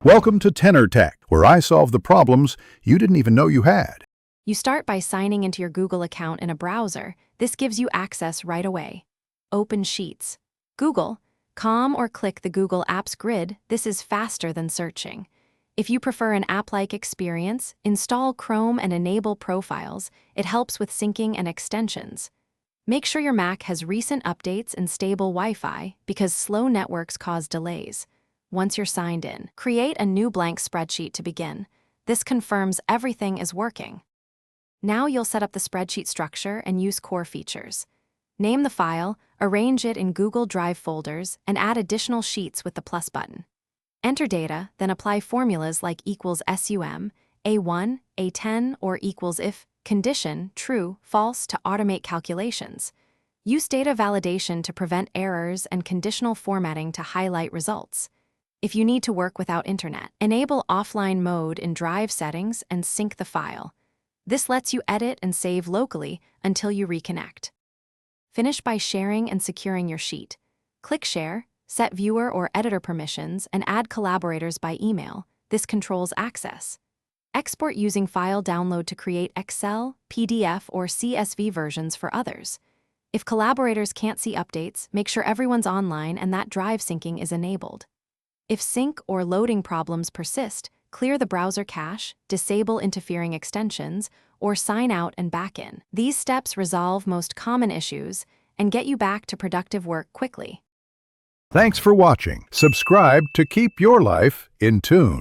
Welcome to Tenor Tech, where I solve the problems you didn't even know you had. You start by signing into your Google account in a browser. This gives you access right away. Open Sheets. Google.com or click the Google Apps grid. This is faster than searching. If you prefer an app-like experience, install Chrome and enable profiles. It helps with syncing and extensions. Make sure your Mac has recent updates and stable Wi-Fi because slow networks cause delays. Once you're signed in, create a new blank spreadsheet to begin. This confirms everything is working. Now you'll set up the spreadsheet structure and use core features. Name the file, arrange it in Google Drive folders, and add additional sheets with the plus button. Enter data, then apply formulas like equals sum, A1, A10, or equals if, condition, true, false to automate calculations. Use data validation to prevent errors and conditional formatting to highlight results. If you need to work without internet, enable offline mode in Drive settings and sync the file. This lets you edit and save locally until you reconnect. Finish by sharing and securing your sheet. Click Share, set viewer or editor permissions, and add collaborators by email. This controls access. Export using file download to create Excel, PDF, or CSV versions for others. If collaborators can't see updates, make sure everyone's online and that Drive syncing is enabled. If sync or loading problems persist, clear the browser cache, disable interfering extensions, or sign out and back in. These steps resolve most common issues and get you back to productive work quickly. Thanks for watching. Subscribe to keep your life in tune.